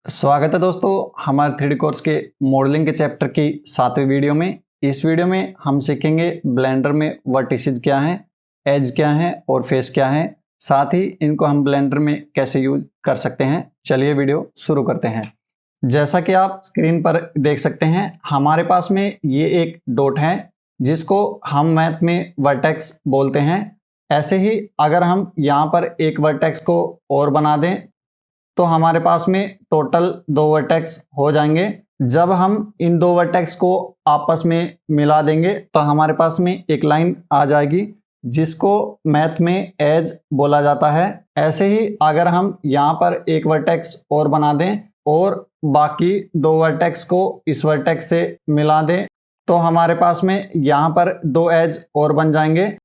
स्वागत है दोस्तों हमारे 3D कोर्स के मॉडलिंग के चैप्टर की 7वीं वीडियो में। इस वीडियो में हम सीखेंगे ब्लेंडर में वर्टिसेस क्या हैं, एज क्या हैं और फेस क्या हैं, साथ ही इनको हम ब्लेंडर में कैसे यूज कर सकते हैं। चलिए वीडियो शुरू करते हैं। जैसा कि आप स्क्रीन पर देख सकते हैं, हमारे पास में ये एक डॉट है जिसको हम मैथ में वर्टेक्स बोलते हैं। ऐसे ही अगर हम यहाँ पर एक वर्टेक्स को और बना दें तो हमारे पास में टोटल 2 वर्टेक्स हो जाएंगे। जब हम इन 2 वर्टेक्स को आपस में मिला देंगे तो हमारे पास में एक लाइन आ जाएगी जिसको मैथ में एज बोला जाता है। ऐसे ही अगर हम यहाँ पर एक वर्टेक्स और बना दें और बाकी 2 वर्टेक्स को इस वर्टेक्स से मिला दें तो हमारे पास में यहाँ पर 2 एज और बन जाएंगे।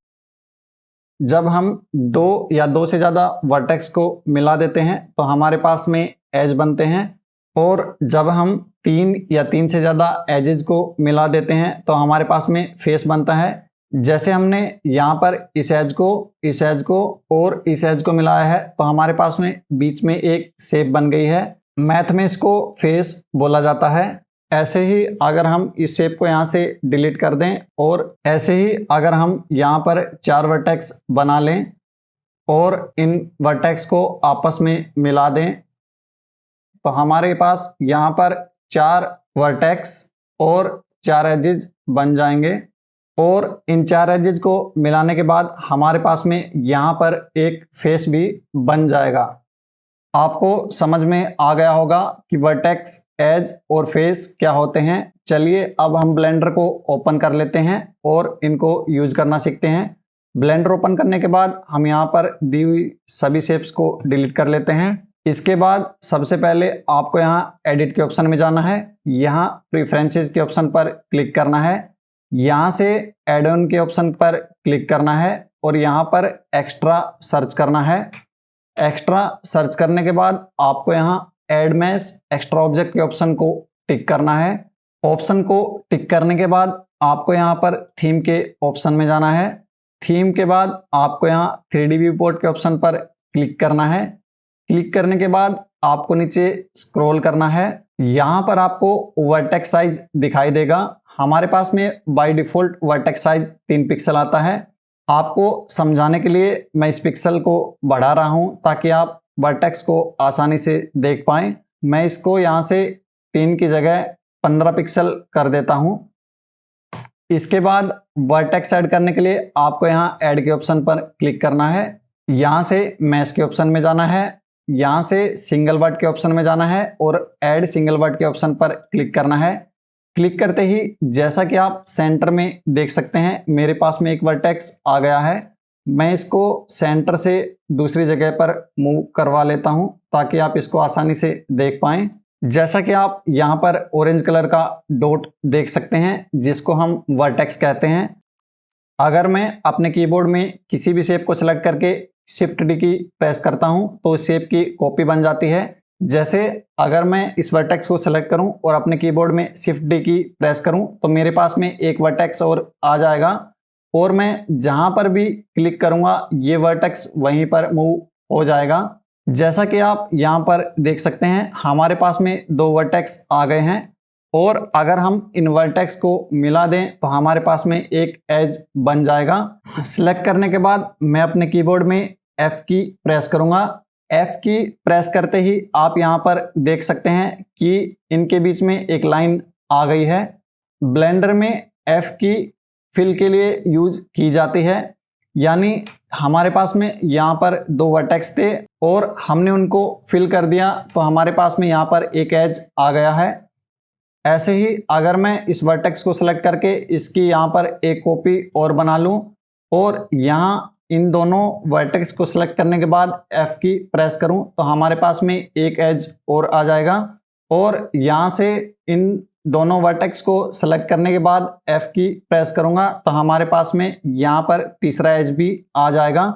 जब हम 2 या 2 से ज़्यादा वर्टेक्स को मिला देते हैं तो हमारे पास में एज बनते हैं, और जब हम 3 या 3 से ज़्यादा एजेस को मिला देते हैं तो हमारे पास में फेस बनता है। जैसे हमने यहाँ पर इस एज को और इस एज को मिलाया है तो हमारे पास में बीच में एक शेप बन गई है। मैथ में इसको फेस बोला जाता है। ऐसे ही अगर हम इस शेप को यहाँ से डिलीट कर दें और ऐसे ही अगर हम यहाँ पर 4 वर्टेक्स बना लें और इन वर्टेक्स को आपस में मिला दें तो हमारे पास यहाँ पर 4 वर्टेक्स और 4 एजेस बन जाएंगे। और इन 4 एजेस को मिलाने के बाद हमारे पास में यहाँ पर एक फेस भी बन जाएगा। आपको समझ में आ गया होगा कि वर्टेक्स, एज और फेस क्या होते हैं। चलिए अब हम ब्लेंडर को ओपन कर लेते हैं और इनको यूज करना सीखते हैं। ब्लेंडर ओपन करने के बाद हम यहाँ पर दी हुई सभी शेप्स को डिलीट कर लेते हैं। इसके बाद सबसे पहले आपको यहाँ एडिट के ऑप्शन में जाना है, यहाँ प्रेफरेंसेस के ऑप्शन पर क्लिक करना है, यहाँ से एड ऑन के ऑप्शन पर क्लिक करना है और यहाँ पर एक्स्ट्रा सर्च करना है। एक्स्ट्रा सर्च करने के बाद आपको यहाँ ऐड मैश एक्स्ट्रा ऑब्जेक्ट के ऑप्शन को टिक करना है। ऑप्शन को टिक करने के बाद आपको यहाँ पर थीम के ऑप्शन में जाना है। थीम के बाद आपको यहाँ 3D व्यू पोर्ट के ऑप्शन पर क्लिक करना है। क्लिक करने के बाद आपको नीचे स्क्रॉल करना है। यहाँ पर आपको वर्टेक्स साइज दिखाई देगा। हमारे पास में by default vertex size 3 pixel आता है। आपको समझाने के लिए मैं इस पिक्सल को बढ़ा रहा हूं ताकि आप वर्टेक्स को आसानी से देख पाएं। मैं इसको यहां से 3 की जगह 15 पिक्सल कर देता हूं। इसके बाद वर्टेक्स ऐड करने के लिए आपको यहां ऐड के ऑप्शन पर क्लिक करना है, यहां से मैश के ऑप्शन में जाना है, यहां से सिंगल वर्ड के ऑप्शन में जाना है और ऐड सिंगल वर्ड के ऑप्शन पर क्लिक करना है। क्लिक करते ही जैसा कि आप सेंटर में देख सकते हैं मेरे पास में एक वर्टेक्स आ गया है। मैं इसको सेंटर से दूसरी जगह पर मूव करवा लेता हूं ताकि आप इसको आसानी से देख पाएं। जैसा कि आप यहां पर ऑरेंज कलर का डॉट देख सकते हैं जिसको हम वर्टेक्स कहते हैं। अगर मैं अपने कीबोर्ड में किसी भी शेप को सिलेक्ट करके शिफ्ट डी की प्रेस करता हूं तो उस शेप की कॉपी बन जाती है। जैसे अगर मैं इस वर्टेक्स को सिलेक्ट करूं और अपने कीबोर्ड में शिफ्ट डी की प्रेस करूं तो मेरे पास में एक वर्टेक्स और आ जाएगा, और मैं जहां पर भी क्लिक करूंगा ये वर्टेक्स वहीं पर मूव हो जाएगा। जैसा कि आप यहां पर देख सकते हैं हमारे पास में 2 वर्टेक्स आ गए हैं, और अगर हम इन वर्टेक्स को मिला दें तो हमारे पास में एक एज बन जाएगा। सिलेक्ट करने के बाद मैं अपने कीबोर्ड में F की प्रेस करूंगा। F की प्रेस करते ही आप यहाँ पर देख सकते हैं कि इनके बीच में एक लाइन आ गई है। ब्लेंडर में F की फिल के लिए यूज की जाती है, यानी हमारे पास में यहाँ पर 2 वर्टेक्स थे और हमने उनको फिल कर दिया तो हमारे पास में यहाँ पर एक एज आ गया है। ऐसे ही अगर मैं इस वर्टेक्स को सिलेक्ट करके इसकी यहाँ पर एक कॉपी और बना लूँ और यहाँ इन दोनों वर्टेक्स को सिलेक्ट करने के बाद F की प्रेस करूं तो हमारे पास में एक एज और आ जाएगा, और यहाँ से इन दोनों वर्टेक्स को सिलेक्ट करने के बाद F की प्रेस करूंगा तो हमारे पास में यहाँ पर तीसरा एज भी आ जाएगा।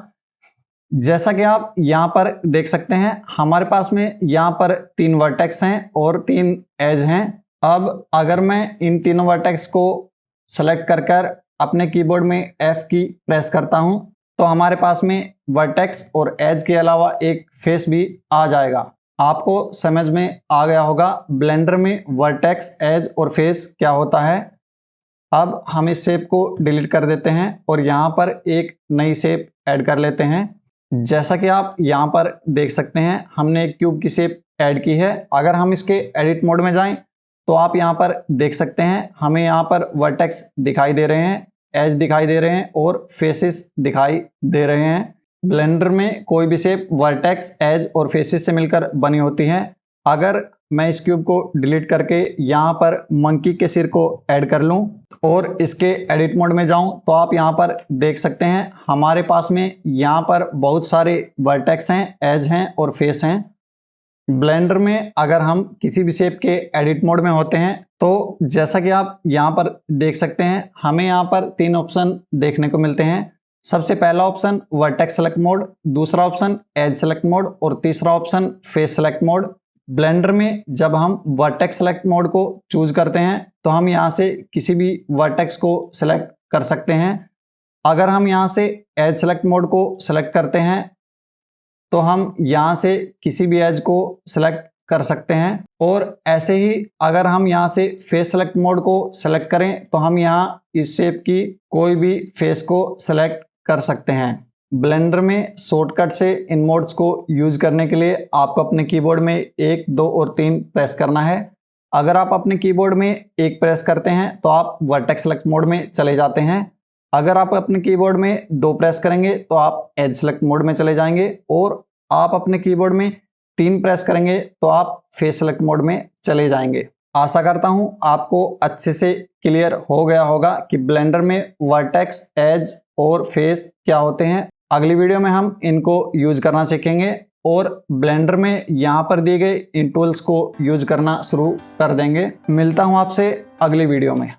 जैसा कि आप यहाँ पर देख सकते हैं हमारे पास में यहाँ पर 3 वर्टेक्स हैं और 3 एज हैं। अब अगर मैं इन तीनों वर्टेक्स को सेलेक्ट कर अपने कीबोर्ड में F की प्रेस करता हूं तो हमारे पास में वर्टेक्स और एज के अलावा एक फेस भी आ जाएगा। आपको समझ में आ गया होगा ब्लेंडर में वर्टेक्स, एज और फेस क्या होता है। अब हम इस शेप को डिलीट कर देते हैं और यहाँ पर एक नई शेप ऐड कर लेते हैं। जैसा कि आप यहाँ पर देख सकते हैं हमने एक क्यूब की शेप ऐड की है। अगर हम इसके एडिट मोड में जाएं तो आप यहाँ पर देख सकते हैं हमें यहाँ पर वर्टेक्स दिखाई दे रहे हैं, एज दिखाई दे रहे हैं और फेसेस दिखाई दे रहे हैं। ब्लेंडर में कोई भी शेप वर्टेक्स, एज और फेसेस से मिलकर बनी होती है। अगर मैं इस क्यूब को डिलीट करके यहाँ पर मंकी के सिर को ऐड कर लूँ और इसके एडिट मोड में जाऊं तो आप यहाँ पर देख सकते हैं हमारे पास में यहाँ पर बहुत सारे वर्टेक्स हैं, एज हैं और फेस हैं। ब्लेंडर में अगर हम किसी भी शेप के एडिट मोड में होते हैं तो जैसा कि आप यहाँ पर देख सकते हैं हमें यहाँ पर 3 ऑप्शन देखने को मिलते हैं। सबसे पहला ऑप्शन वर्टेक्स सेलेक्ट मोड, दूसरा ऑप्शन एज सेलेक्ट मोड और तीसरा option face select mode. Blender में जब हम वर्टेक्स सेलेक्ट मोड को चूज करते हैं तो हम यहाँ से किसी भी वर्टेक्स को सिलेक्ट कर सकते हैं। अगर हम यहाँ से एज सेलेक्ट मोड को सिलेक्ट करते हैं तो हम यहाँ से किसी भी एज को सिलेक्ट कर सकते हैं और ऐसे ही अगर हम यहाँ से फेस सेलेक्ट मोड को सिलेक्ट करें तो हम यहाँ इस शेप की कोई भी फेस को सिलेक्ट कर सकते हैं। ब्लेंडर में शॉर्टकट से इन मोड्स को यूज करने के लिए आपको अपने कीबोर्ड में 1, 2 और 3 प्रेस करना है। अगर आप अपने कीबोर्ड में 1 प्रेस करते हैं तो आप वर्टेक्स सेलेक्ट मोड में चले जाते हैं। अगर आप अपने कीबोर्ड में 2 प्रेस करेंगे तो आप एज सेलेक्ट मोड में चले जाएंगे और आप अपने कीबोर्ड में 3 प्रेस करेंगे तो आप फेस सेलेक्ट मोड में चले जाएंगे। आशा करता हूं आपको अच्छे से क्लियर हो गया होगा कि ब्लेंडर में वर्टेक्स, एज और फेस क्या होते हैं। अगली वीडियो में हम इनको यूज करना सीखेंगे और ब्लेंडर में यहाँ पर दिए गए इन टूल्स को यूज करना शुरू कर देंगे। मिलता हूँ आपसे अगली वीडियो में।